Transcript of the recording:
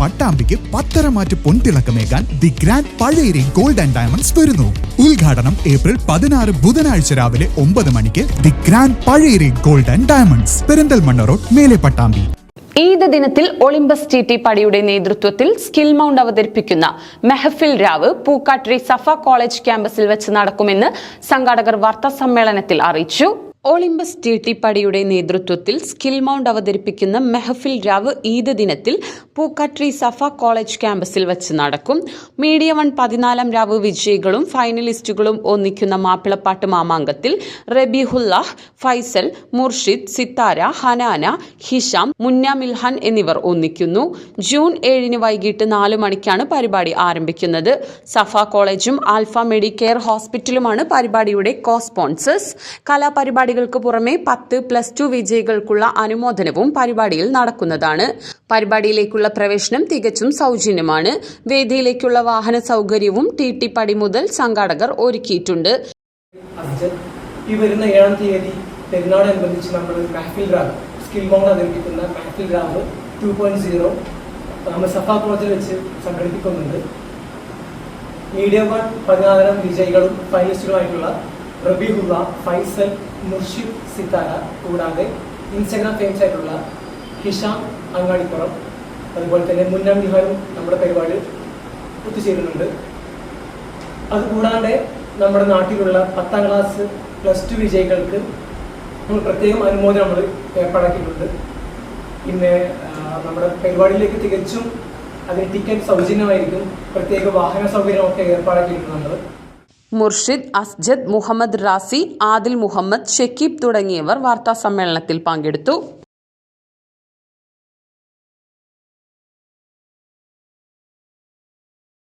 പട്ടാമ്പിക്ക് പത്തരമാറ്റ് പൊൻതിളക്കമേകാൻ the grand Pazhayari gold and diamonds വരുന്നു. ഉദ്ഘാടനം ഏപ്രിൽ 16 ബുധനാഴ്ച രാവിലെ 9 മണിക്ക് the grand Pazhayari gold and diamonds, Perinthalmanna road, മേലെ പട്ടാമ്പി. ഈദ് ദിനത്തിൽ ഒളിമ്പസ് ടി പടിയുടെ നേതൃത്വത്തിൽ സ്കിൽ മൗണ്ട് അവതരിപ്പിക്കുന്ന മെഹഫിൽ രാവ് പൂക്കാട്രി സഫ കോളേജ് ക്യാമ്പസിൽ വെച്ച് നടക്കുമെന്ന് സംഘാടകർ വാർത്താസമ്മേളനത്തിൽ അറിയിച്ചു. ഒളിമ്പസ് ടി പടിയുടെ നേതൃത്വത്തിൽ സ്കിൽ മൗണ്ട് അവതരിപ്പിക്കുന്ന മെഹഫിൽ രാവ് ഈദ് ദിനത്തിൽ പൂക്കാട്രി സഫ കോളേജ് ക്യാമ്പസിൽ വെച്ച് നടക്കും. മീഡിയ 1 14ാം രാവ് വിജയികളും ഫൈനലിസ്റ്റുകളും ഒന്നിക്കുന്ന മാപ്പിളപ്പാട്ട് മാമാങ്കത്തിൽ റബീഹുല്ലാഹ്, ഫൈസൽ, മുർഷിദ്, സിത്താര, ഹനാന, ഹിഷാം, മുന്ന മിൽഹാൻ എന്നിവർ ഒന്നിക്കുന്നു. ജൂൺ 7 വൈകിട്ട് 4 മണിക്കാണ് പരിപാടി ആരംഭിക്കുന്നത്. സഫ കോളേജും ആൽഫ മെഡിക്കെയർ ഹോസ്പിറ്റലുമാണ് പരിപാടിയുടെ കോ സ്പോൺസേഴ്സ്. കലാപരിപാടി ൾക്ക് പുറമെ 10+2 വിജയികൾക്കുള്ള അനുമോദനവും പരിപാടിയിൽ നടക്കുന്നതാണ്. പരിപാടിയിലേക്കുള്ള പ്രവേശനം തികച്ചും സൗജന്യമാണ്. വേദിയിലേക്കുള്ള വാഹന സൗകര്യവും ടി പടി മുതൽ സംഘാടകർ ഒരുക്കിയിട്ടുണ്ട്. ഈ വരുന്ന 7-ാം തീയതി പെരുന്നാളനുബന്ധിച്ച് നമ്മൾ മെഹഫിൽ രാവ് സ്കിൽ മൗണ്ട് അവതരിപ്പിക്കുന്ന മെഹഫിൽ രാവ് 2.0 നമ്മൾ സഫ കോളേജിൽ വെച്ച് സംഘടിപ്പിക്കുന്നുണ്ട്. മീഡിയ 1 14ാം വിജയികളും ഫൈനലിസ്റ്റുകളുമായിട്ടുള്ള റബീഹുല്ല, ഫൈസൽ, മുർഷിദ്, സിത്താര കൂടാതെ ഇൻസ്റ്റഗ്രാം ഫേമസ് ആയിട്ടുള്ള ഹിഷാം അങ്ങാടിപ്പുറം, അതുപോലെ തന്നെ മുന്ന മിൽഹാനും നമ്മുടെ പരിപാടി ഒത്തുചേരുന്നുണ്ട്. അതുകൂടാതെ നമ്മുടെ നാട്ടിലുള്ള 10ാം ക്ലാസ് +2 വിജയികൾക്ക് നമ്മൾ പ്രത്യേകം അനുമോദനം നമ്മൾ ഏർപ്പാടാക്കിയിട്ടുണ്ട്. പിന്നെ നമ്മുടെ പരിപാടിയിലേക്ക് തികച്ചും അതിന് ടിക്കറ്റ് സൗജന്യമായിരിക്കും. പ്രത്യേക വാഹന സൗകര്യമൊക്കെ ഏർപ്പാടാക്കിയിട്ടുണ്ട് നമ്മൾ. മുർഷിദ്, അസ്ജദ്, മുഹമ്മദ് റാസി, ആദിൽ മുഹമ്മദ്, ഷക്കീബ് തുടങ്ങിയവർ വാർത്താസമ്മേളനത്തിൽ പങ്കെടുത്തു.